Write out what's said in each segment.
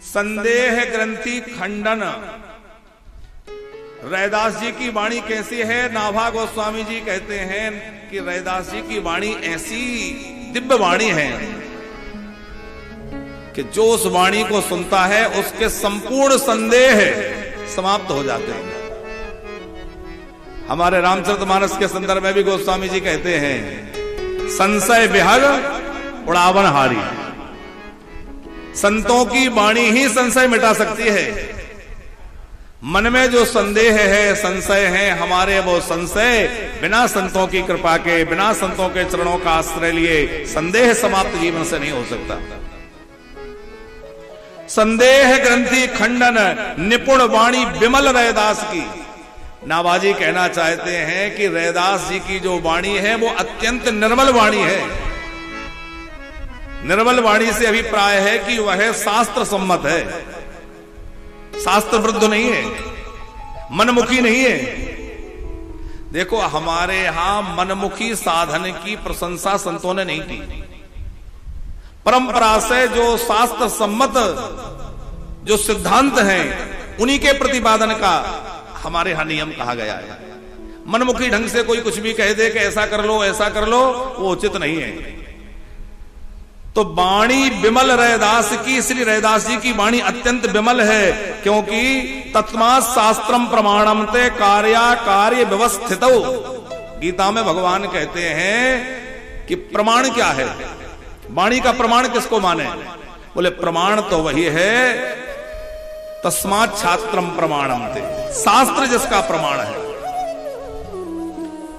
संदेह ग्रंथि खंडन। रैदास जी की वाणी कैसी है? नाभा गोस्वामी जी कहते हैं कि रैदास जी की वाणी ऐसी दिव्य वाणी है कि जो उस वाणी को सुनता है उसके संपूर्ण संदेह समाप्त हो जाते हैं। हमारे रामचरितमानस के संदर्भ में भी गोस्वामी जी कहते हैं, संशय विहग उड़ावन हारी। संतों की वाणी ही संशय मिटा सकती है। मन में जो संदेह है, संशय है हमारे, वो संशय बिना संतों की कृपा के, बिना संतों के चरणों का आश्रय लिए संदेह समाप्त जीवन से नहीं हो सकता। संदेह ग्रंथि खंडन निपुण वाणी विमल रैदास की। नाभाजी कहना चाहते हैं कि रैदास जी की जो वाणी है वो अत्यंत निर्मल वाणी है। निर्मल वाणी से अभिप्राय है कि वह शास्त्र सम्मत है, शास्त्र वृद्ध नहीं है, मनमुखी नहीं है। देखो हमारे यहां मनमुखी साधन की प्रशंसा संतों ने नहीं की। परंपरा से जो शास्त्र सम्मत जो सिद्धांत हैं उन्हीं के प्रतिपादन का हमारे यहां नियम कहा गया है। मनमुखी ढंग से कोई कुछ भी कह दे कि ऐसा कर लो ऐसा कर लो, वो उचित नहीं है। तो वाणी विमल रैदास की, इसलिए रैदास जी की वाणी अत्यंत विमल है, क्योंकि तस्मात् शास्त्रम प्रमाणम ते कार्या कार्य व्यवस्थित। गीता में भगवान कहते हैं कि प्रमाण क्या है, वाणी का प्रमाण किसको माने? बोले प्रमाण तो वही है, तस्मात् शास्त्रम प्रमाणम ते, शास्त्र जिसका प्रमाण है।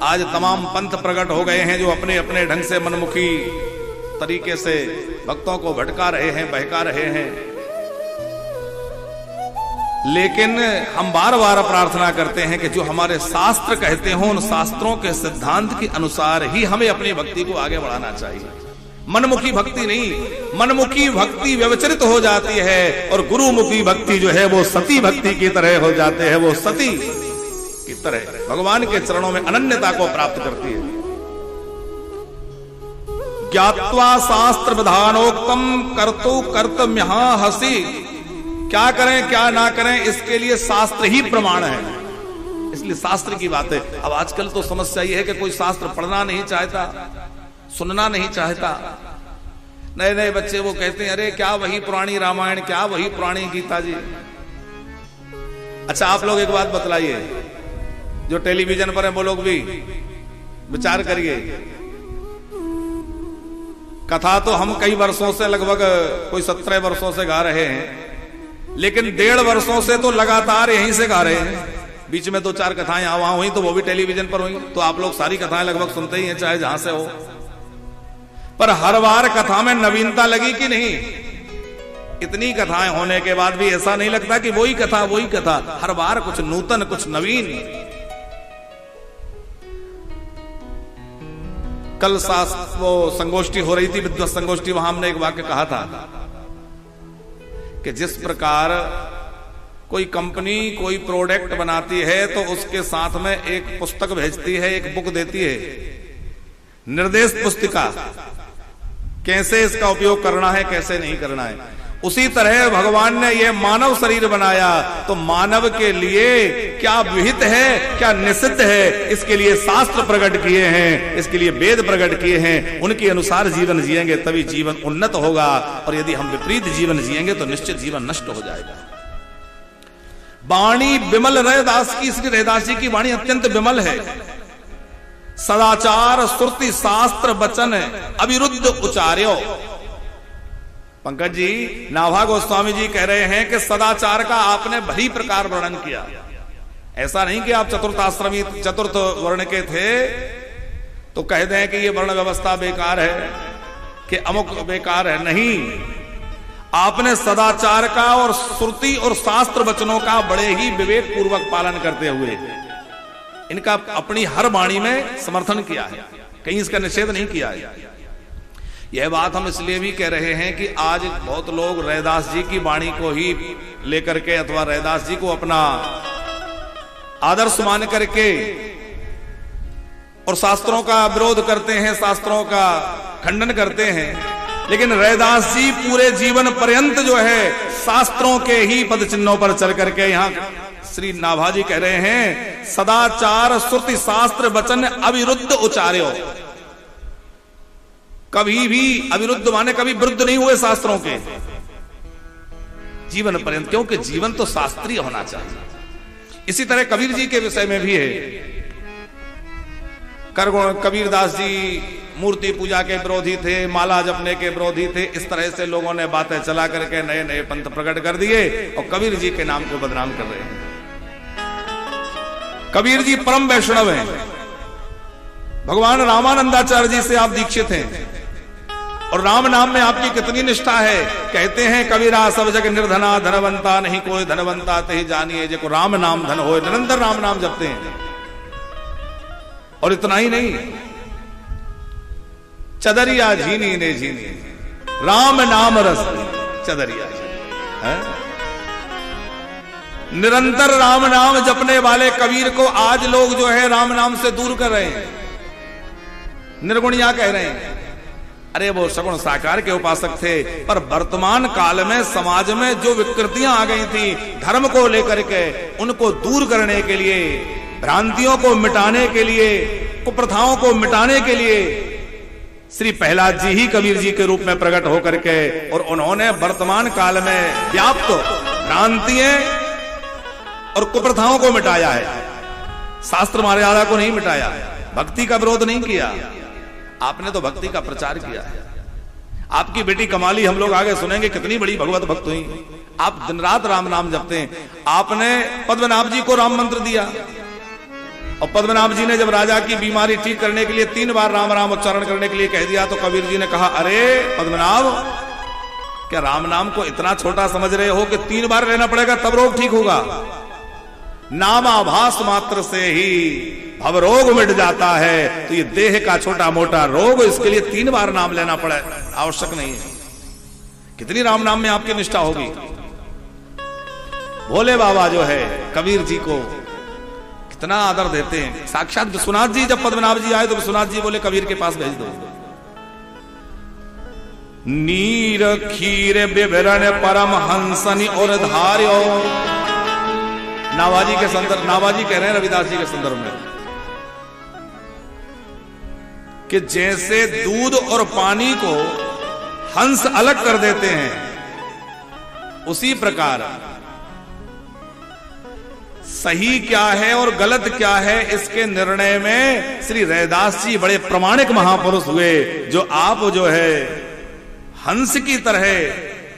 आज तमाम पंथ प्रकट हो गए हैं जो अपने अपने ढंग से मनमुखी तरीके से भक्तों को भटका रहे हैं, बहका रहे हैं। लेकिन हम बार बार प्रार्थना करते हैं कि जो हमारे शास्त्र कहते हो उन शास्त्रों के सिद्धांत के अनुसार ही हमें अपनी भक्ति को आगे बढ़ाना चाहिए। मनमुखी भक्ति नहीं। मनमुखी भक्ति व्यवचरित हो जाती है और गुरुमुखी भक्ति जो है वो सती भक्ति की तरह हो जाते हैं, वो सती की तरह भगवान के चरणों में अनन्यता को प्राप्त करती है। ज्ञात्वा शास्त्र विधानोक्तम कर्तु कर्तम्यहा हसी। क्या करें क्या ना करें इसके लिए शास्त्र ही प्रमाण है, इसलिए शास्त्र की बात है। अब आजकल तो समस्या ये है कि कोई शास्त्र पढ़ना नहीं चाहता, सुनना नहीं चाहता। नए नए बच्चे वो कहते हैं अरे क्या वही पुरानी रामायण, क्या वही पुरानी गीता जी। अच्छा आप लोग एक बात बतलाइए, जो टेलीविजन पर है वो लोग भी विचार करिए। कथा तो हम कई वर्षों से, लगभग कोई 17 वर्षों से गा रहे हैं, लेकिन 1.5 वर्षों से तो लगातार यहीं से गा रहे हैं। बीच में 2-4 कथाएं यहां वहां हुई तो वो भी टेलीविजन पर हुई। तो आप लोग सारी कथाएं लगभग सुनते ही हैं, चाहे जहां से हो। पर हर बार कथा में नवीनता लगी कि नहीं? इतनी कथाएं होने के बाद भी ऐसा नहीं लगता कि वही कथा, हर बार कुछ नूतन, कुछ नवीन। कल वो संगोष्ठी हो रही थी, विद्वत संगोष्ठी, वहां हमने एक वाक्य कहा था कि जिस प्रकार कोई कंपनी कोई प्रोडक्ट बनाती है तो उसके साथ में एक पुस्तक भेजती है, एक बुक देती है, निर्देश पुस्तिका, कैसे इसका उपयोग करना है कैसे नहीं करना है। उसी तरह भगवान ने यह मानव शरीर बनाया तो मानव के लिए क्या विहित है क्या निषिद्ध है, इसके लिए शास्त्र प्रकट किए हैं, इसके लिए वेद प्रकट किए हैं। उनके अनुसार जीवन जिएंगे तभी जीवन उन्नत होगा, और यदि हम विपरीत जीवन जिएंगे तो निश्चित जीवन नष्ट हो जाएगा। वाणी विमल रैदास की, इसलिए रैदास जी की वाणी अत्यंत विमल है। सदाचार श्रुति शास्त्र वचन अविरुद्ध उचार्यो। पंकज जी, नाभा गोस्वामी जी कह रहे हैं कि सदाचार का आपने भली प्रकार वर्णन किया। ऐसा नहीं कि आप चतुर्थाश्रमी चतुर्थ वर्ण के थे तो कह दें कि ये वर्ण व्यवस्था बेकार है कि अमुक बेकार है। नहीं, आपने सदाचार का और श्रुति और शास्त्र वचनों का बड़े ही विवेक पूर्वक पालन करते हुए इनका अपनी हर वाणी में समर्थन किया है, कहीं इसका निषेध नहीं किया है। यह बात हम इसलिए भी कह रहे हैं कि आज बहुत लोग रैदास जी की वाणी को ही लेकर के अथवा रैदास जी को अपना आदर्श मान करके और शास्त्रों का विरोध करते हैं, शास्त्रों का खंडन करते हैं। लेकिन रैदास जी पूरे जीवन पर्यंत जो है शास्त्रों के ही पद चिन्हों पर चल करके, यहां श्री नाभाजी कह रहे हैं, सदाचार श्रुति शास्त्र वचन अविरुद्ध उचार्यो। कभी भी अविरुद्ध माने कभी विरुद्ध नहीं हुए शास्त्रों के जीवन पर्यंत, क्योंकि जीवन तो शास्त्रीय होना चाहिए। इसी तरह कबीर जी के विषय में भी है। कबीरदास जी मूर्ति पूजा के विरोधी थे, माला जपने के विरोधी थे। इस तरह से लोगों ने बातें चला करके नए नए पंथ प्रकट कर दिए और कबीर जी के नाम को बदनाम कर रहे हैं। कबीर जी परम वैष्णव हैं। भगवान रामानंदाचार्य जी से आप दीक्षित हैं और राम नाम में आपकी कितनी निष्ठा है। कहते हैं कबीरा सब जग निर्धना, धनवंता नहीं कोई धनवंता ते जानिए, जो राम नाम धन होए। निरंतर राम नाम जपते हैं। और इतना ही नहीं, चदरिया झीनी ने झीनी राम नाम रस चदरिया झीनी। निरंतर राम नाम जपने वाले कबीर को आज लोग जो है राम नाम से दूर कर रहे हैं, निर्गुणिया कह रहे हैं। अरे वो सगुण साकार के उपासक थे, पर वर्तमान काल में समाज में जो विकृतियां आ गई थी धर्म को लेकर के, उनको दूर करने के लिए, भ्रांतियों को मिटाने के लिए, कुप्रथाओं को मिटाने के लिए श्री प्रहलाद जी ही कबीर जी के रूप में प्रकट होकर के, और उन्होंने वर्तमान काल में व्याप्त भ्रांतियां और कुप्रथाओं को मिटाया है। शास्त्र मर्यादा को नहीं मिटाया, भक्ति का विरोध नहीं किया। आपने तो भक्ति का प्रचार किया है। आपकी बेटी कमाली हम लोग आगे सुनेंगे, कितनी बड़ी भगवत भक्त हुई। आप दिन रात राम नाम जपते हैं। आपने पद्मनाभ जी को राम मंत्र दिया और पद्मनाभ जी ने जब राजा की बीमारी ठीक करने के लिए 3 बार राम राम उच्चारण करने के लिए कह दिया, तो कबीर जी ने कहा, अरे पद्मनाभ, क्या राम नाम को इतना छोटा समझ रहे हो कि 3 बार लेना पड़ेगा तब रोग ठीक होगा? नामाभास मात्र से ही भवरोग मिट जाता है। तो ये देह का छोटा मोटा रोग, इसके लिए 3 बार नाम लेना पड़े आवश्यक नहीं है। कितनी राम नाम में आपकी निष्ठा होगी। भोले बाबा जो है कबीर जी को कितना आदर देते हैं। साक्षात विश्वनाथ जी जब पद्मनाभ जी आए तो विश्वनाथ जी बोले कबीर के पास भेज दो। नीर खीर विवरण परम हंसनि और धार्यो। नाभाजी के संदर्भ, नाभाजी कह रहे हैं रविदास जी के संदर्भ में कि जैसे दूध और पानी को हंस अलग कर देते हैं, उसी प्रकार सही क्या है और गलत क्या है इसके निर्णय में श्री रैदास जी बड़े प्रमाणिक महापुरुष हुए, जो आप जो है हंस की तरह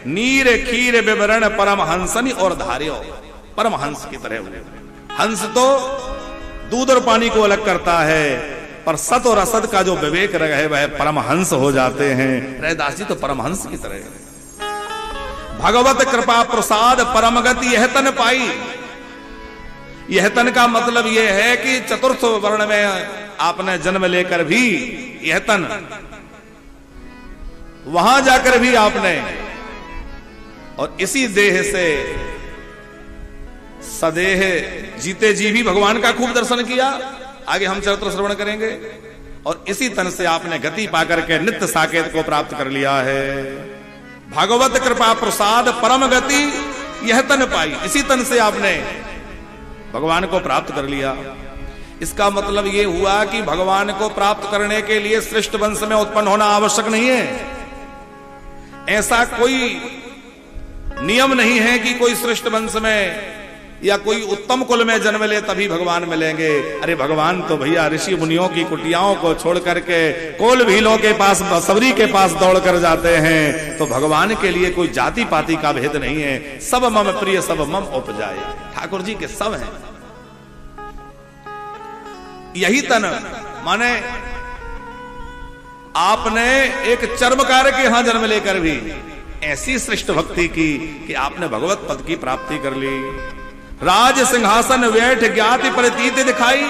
नीर खीर विवरण परम हंसनि और धार्यो, परम हंस की तरह हुए। हंस तो दूध और पानी को अलग करता है, पर सत और असत का जो विवेक रहे वह परमहंस हो जाते हैं। रैदास जी तो परमहंस की तरह। भगवत कृपा प्रसाद परम गति यह तन पाई। यह तन का मतलब यह है कि चतुर्थ वर्ण में आपने जन्म लेकर भी यह तन, वहां जाकर भी आपने, और इसी देह से सदेह जीते जी भी भगवान का खूब दर्शन किया। आगे हम चरित्र श्रवण करेंगे। और इसी तन से आपने गति पाकर के नित्य साकेत को प्राप्त कर लिया है। भगवत कृपा प्रसाद परम गति यह तन पाई। इसी तन से आपने भगवान को प्राप्त कर लिया। इसका मतलब यह हुआ कि भगवान को प्राप्त करने के लिए श्रेष्ठ वंश में उत्पन्न होना आवश्यक नहीं है। ऐसा कोई नियम नहीं है कि कोई श्रेष्ठ वंश में या कोई उत्तम कुल में जन्म ले तभी भगवान मिलेंगे। अरे भगवान तो भैया ऋषि मुनियों की कुटियाओं को छोड़ करके कोल भीलों के पास, सबरी के पास दौड़ कर जाते हैं। तो भगवान के लिए कोई जाति पाति का भेद नहीं है। सब मम प्रिय सब मम उपजाए, ठाकुर जी के सब हैं। यही तन माने आपने एक चर्मकार के यहां जन्म लेकर भी ऐसी श्रेष्ठ भक्ति की कि आपने भगवत पद की प्राप्ति कर ली। राज सिंहासन बैठ ज्ञाति प्रतीत दिखाई।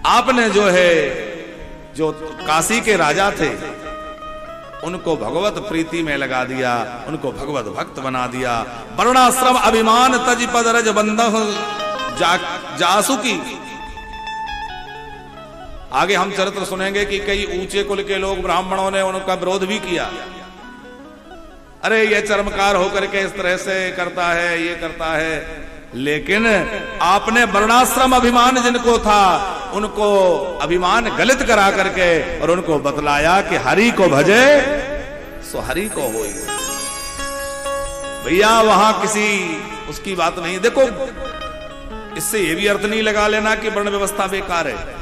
आपने जो है, जो काशी के राजा थे उनको भगवत प्रीति में लगा दिया, उनको भगवत भक्त बना दिया। वर्णाश्रम अभिमान तज पद रज बंध जासु की। आगे हम चरित्र सुनेंगे कि कई ऊंचे कुल के लोग ब्राह्मणों ने उनका विरोध भी किया। अरे ये चर्मकार होकर के इस तरह से करता है, ये करता है। लेकिन आपने वर्णाश्रम अभिमान जिनको था उनको अभिमान गलित करा करके और उनको बतलाया कि हरि को भजे सो हरि को होई। भैया वहां किसी उसकी बात नहीं। देखो इससे ये भी अर्थ नहीं लगा लेना कि वर्ण व्यवस्था बेकार है।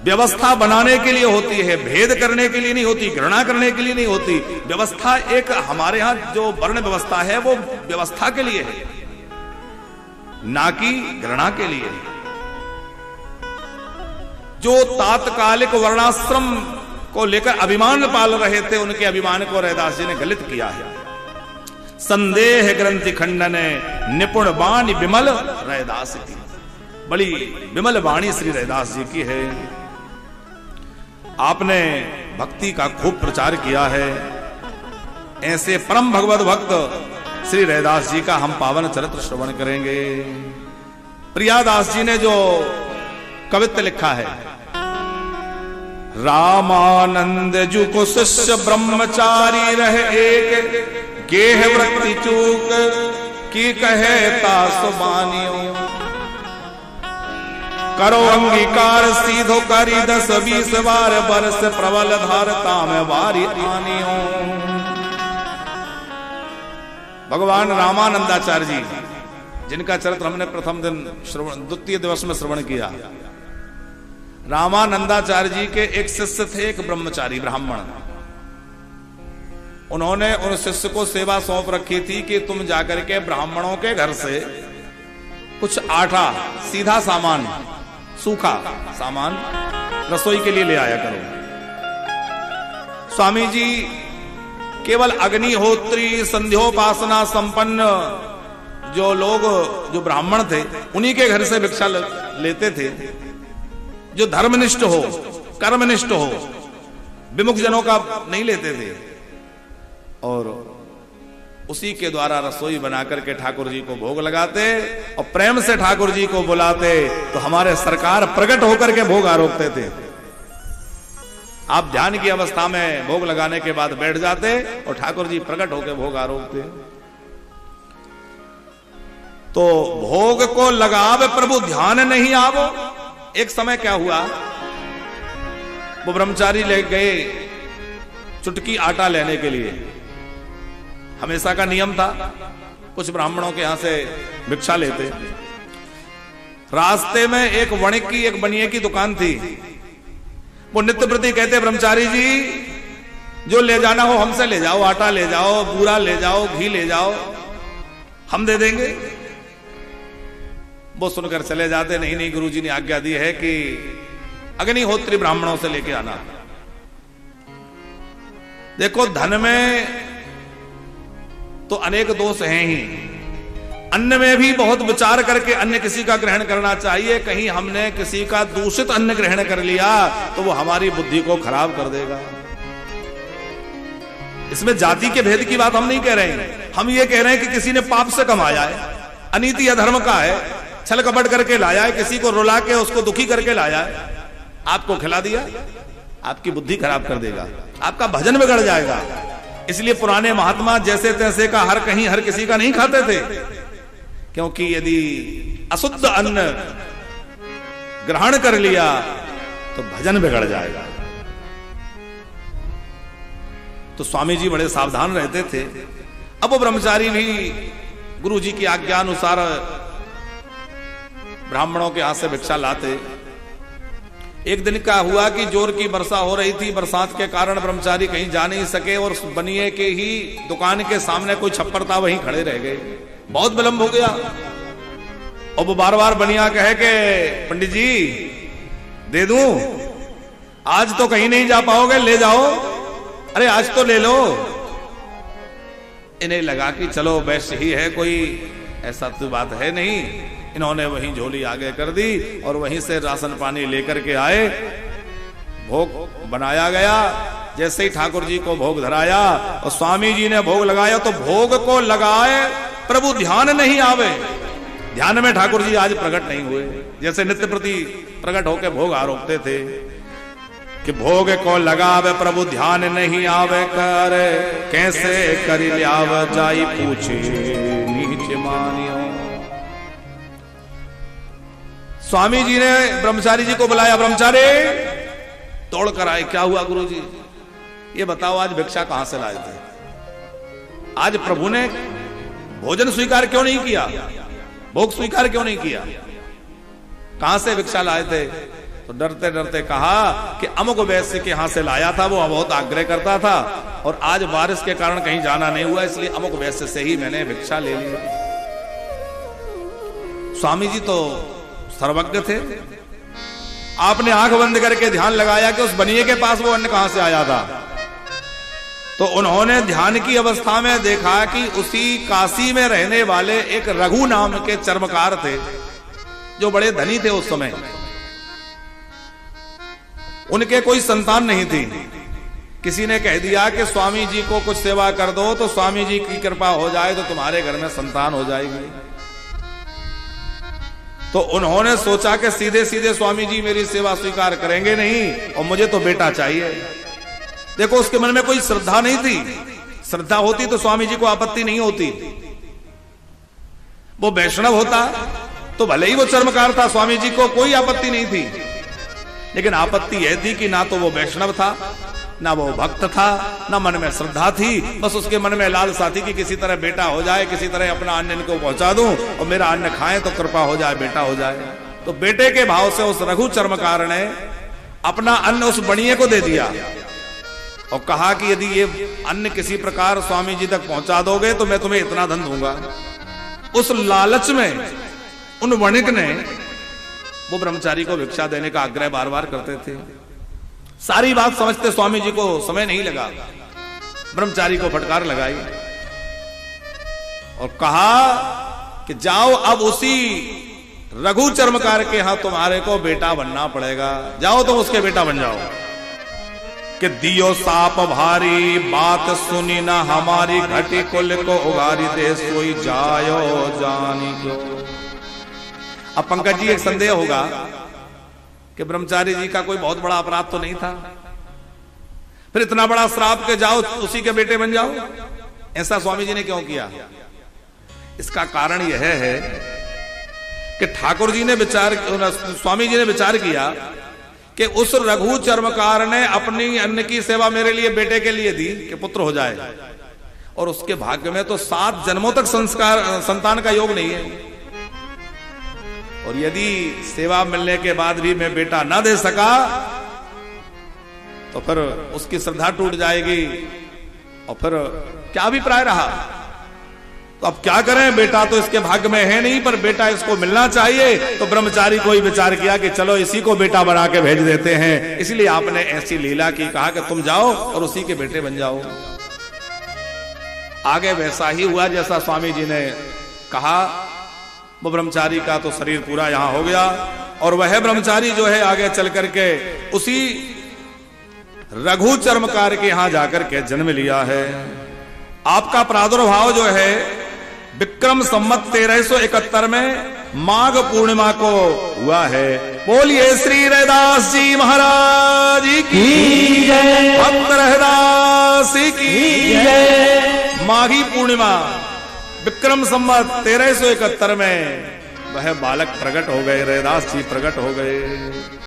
व्यवस्था बनाने के लिए होती है, भेद करने के लिए नहीं होती, घृणा करने के लिए नहीं होती। व्यवस्था एक हमारे यहां जो वर्ण व्यवस्था है वो व्यवस्था के लिए है, ना कि घृणा के लिए। जो तात्कालिक वर्णाश्रम को लेकर अभिमान पाल रहे थे उनके अभिमान को रैदास जी ने गलित किया है। संदेह ग्रंथि खंडन निपुण वाणी विमल रैदास की, बड़ी विमल वाणी श्री रैदास जी की है। आपने भक्ति का खूब प्रचार किया है। ऐसे परम भगवत भक्त श्री रैदास जी का हम पावन चरित्र श्रवण करेंगे। प्रियादास जी ने जो कवित्व लिखा है, रामानंद जू को शिष्य ब्रह्मचारी रहे एक, गेह वृत्ति चूक की कहे तासुबानियों, करो अंगीकार सीधो करी 10-20 बार बरस प्रबल धारता में वारी आनियों। भगवान रामानंदाचार्य जी जिनका चरित्र हमने प्रथम दिन श्रवण, द्वितीय दिवस में श्रवण किया। रामानंदाचार्य जी के एक शिष्य थे, एक ब्रह्मचारी ब्राह्मण। उन्होंने उन शिष्य को सेवा सौंप रखी थी कि तुम जाकर के ब्राह्मणों के घर से कुछ आटा, सीधा सामान, सूखा सामान रसोई के लिए ले आया करो। स्वामी जी केवल अग्निहोत्री संध्योपासना संपन्न जो लोग, जो ब्राह्मण थे, उन्हीं के घर से भिक्षा लेते थे। जो धर्मनिष्ठ हो, कर्मनिष्ठ हो, विमुख जनों का नहीं लेते थे। और उसी के द्वारा रसोई बनाकर के ठाकुर जी को भोग लगाते और प्रेम से ठाकुर जी को बुलाते तो हमारे सरकार प्रकट होकर के भोग आरोपते थे। आप ध्यान की अवस्था में भोग लगाने के बाद बैठ जाते और ठाकुर जी प्रकट होकर भोग आरोपते। तो भोग को लगावे प्रभु ध्यान नहीं आवो। एक समय क्या हुआ, वो ब्रह्मचारी ले गए चुटकी आटा लेने के लिए। हमेशा का नियम था, कुछ ब्राह्मणों के यहां से भिक्षा लेते। रास्ते में एक वणिक की, एक बनिए की दुकान थी। वो नित्य प्रति कहते, ब्रह्मचारी जी जो ले जाना हो हमसे ले जाओ, आटा ले जाओ, बूरा ले जाओ, घी ले जाओ, हम दे देंगे। वो सुनकर चले जाते, नहीं नहीं गुरुजी ने आज्ञा दी है कि अग्निहोत्री ब्राह्मणों से लेके आना। देखो धन में तो अनेक दोष हैं ही, अन्न में भी बहुत विचार करके अन्न किसी का ग्रहण करना चाहिए। कहीं हमने किसी का दूषित अन्न ग्रहण कर लिया तो वो हमारी बुद्धि को खराब कर देगा। इसमें जाति के भेद की बात हम नहीं कह रहे हैं, हम ये कह रहे हैं कि किसी ने पाप से कमाया है, अनीति अधर्म का है, छल कपट करके लाया है, किसी को रुला के उसको दुखी करके लाया है, आपको खिला दिया, आपकी बुद्धि खराब कर देगा, आपका भजन बिगड़ जाएगा। इसलिए पुराने महात्मा जैसे तैसे का हर कहीं हर किसी का नहीं खाते थे, क्योंकि यदि अशुद्ध अन्न ग्रहण कर लिया तो भजन बिगड़ जाएगा। तो स्वामी जी बड़े सावधान रहते थे। अब वो ब्रह्मचारी भी गुरु जी की आज्ञा अनुसार ब्राह्मणों के हाथ से भिक्षा लाते। एक दिन क्या हुआ कि जोर की वर्षा हो रही थी, बरसात के कारण ब्रह्मचारी कहीं जा नहीं सके और बनिए के ही दुकान के सामने कोई छप्पर था, वहीं खड़े रह गए। बहुत विलंब हो गया और वो बार बार बनिया कहे कि पंडित जी दे दूं, आज तो कहीं नहीं जा पाओगे, ले जाओ, अरे आज तो ले लो। इन्हें लगा कि चलो वैसे ही है, कोई ऐसा तो बात है नहीं। इन्होंने वहीं झोली आगे कर दी और वहीं से राशन पानी लेकर के आए। भोग बनाया गया। जैसे ही ठाकुर जी को भोग धराया और स्वामी जी ने भोग लगाया तो भोग को लगाए प्रभु ध्यान नहीं आवे। ध्यान में ठाकुर जी आज प्रकट नहीं हुए। जैसे नित्य प्रति प्रकट होकर भोग आरोपते थे कि भोग को लगावे प्रभु ध्यान नहीं आवे कर, कैसे करी ल्याव जाई पूछे नीचे मानियो। स्वामी जी ने ब्रह्मचारी जी को बुलाया, ब्रह्मचारी तोड़ कर आए। क्या हुआ गुरु जी? ये बताओ आज भिक्षा कहां से लाए थे? आज प्रभु ने भोजन स्वीकार क्यों नहीं किया? भोग स्वीकार क्यों नहीं किया? कहां से भिक्षा लाए थे? तो डरते डरते कहा कि अमुक वैश्य के यहां से लाया था, वो बहुत आग्रह करता था और आज बारिश के कारण कहीं जाना नहीं हुआ, इसलिए अमुक वैश्य से ही मैंने भिक्षा ले ली। स्वामी जी तो सर्वज्ञ थे। आपने आंख बंद करके ध्यान लगाया कि उस बनिए के पास वो अन्न कहां से आया था। तो उन्होंने ध्यान की अवस्था में देखा कि उसी काशी में रहने वाले एक रघु नाम के चर्मकार थे, जो बड़े धनी थे उस समय। उनके कोई संतान नहीं थी। किसी ने कह दिया कि स्वामी जी को कुछ सेवा कर दो तो स्वामी जी की कृपा हो जाए तो तुम्हारे घर में संतान हो जाएगी। तो उन्होंने सोचा कि सीधे सीधे स्वामी जी मेरी सेवा स्वीकार करेंगे नहीं और मुझे तो बेटा चाहिए। देखो उसके मन में कोई श्रद्धा नहीं थी। श्रद्धा होती तो स्वामी जी को आपत्ति नहीं होती। वो वैष्णव होता तो भले ही वो चर्मकार था, स्वामी जी को कोई आपत्ति नहीं थी। लेकिन आपत्ति यह थी कि ना तो वो वैष्णव था, ना वो भक्त था, ना मन में श्रद्धा थी। बस उसके मन में लालसा थी कि किसी तरह बेटा हो जाए, किसी तरह अपना अन्न इनको पहुंचा दूं और मेरा अन्न खाएं तो कृपा हो जाए, बेटा हो जाए। तो बेटे के भाव से उस रघु चर्मकार ने अपना अन्न उस बणिये को दे दिया और कहा कि यदि ये अन्न किसी प्रकार स्वामी जी तक पहुंचा दोगे तो मैं तुम्हें इतना धन दूंगा। उस लालच में उन वणिक ने वो ब्रह्मचारी को भिक्षा देने का आग्रह बार बार करते थे। सारी बात समझते स्वामी जी को समय नहीं लगा। ब्रह्मचारी को फटकार लगाई और कहा कि जाओ अब उसी रघु चर्मकार के यहां तुम्हारे को बेटा बनना पड़ेगा। जाओ तुम उसके बेटा बन जाओ। कि दियो साप भारी बात सुनी ना हमारी, घटी कुल को उगारी दे सोई जायो जानी को। अब पंकज जी एक संदेह होगा कि ब्रह्मचारी जी का कोई बहुत बड़ा अपराध तो नहीं था, फिर इतना बड़ा श्राप के जाओ उसी के बेटे बन जाओ, ऐसा स्वामी जी ने क्यों किया? इसका कारण यह है कि ठाकुर जी ने स्वामी जी ने विचार किया कि उस रघु चर्मकार ने अपनी अन्न की सेवा मेरे लिए बेटे के लिए दी कि पुत्र हो जाए, और उसके भाग्य में तो 7 जन्मों तक संतान का योग नहीं है। और यदि सेवा मिलने के बाद भी मैं बेटा ना दे सका तो फिर उसकी श्रद्धा टूट जाएगी और फिर क्या अभिप्राय रहा। तो अब क्या करें, बेटा तो इसके भाग्य में है नहीं, पर बेटा इसको मिलना चाहिए। तो ब्रह्मचारी को ही विचार किया कि चलो इसी को बेटा बना के भेज देते हैं। इसलिए आपने ऐसी लीला की, कहा कि तुम जाओ और उसी के बेटे बन जाओ। आगे वैसा ही हुआ जैसा स्वामी जी ने कहा। वो ब्रह्मचारी का तो शरीर पूरा यहां हो गया और वह ब्रह्मचारी जो है आगे चल करके उसी रघु चर्मकार के यहां जाकर के जन्म लिया है। आपका प्रादुर्भाव जो है विक्रम संवत 1371 में माघ पूर्णिमा को हुआ है। बोलिए श्री रैदास जी महाराज की जय, भक्त रैदास की जय। माघी पूर्णिमा विक्रम संवत 1371 में वह बालक प्रकट हो गए, रैदास जी प्रकट हो गए।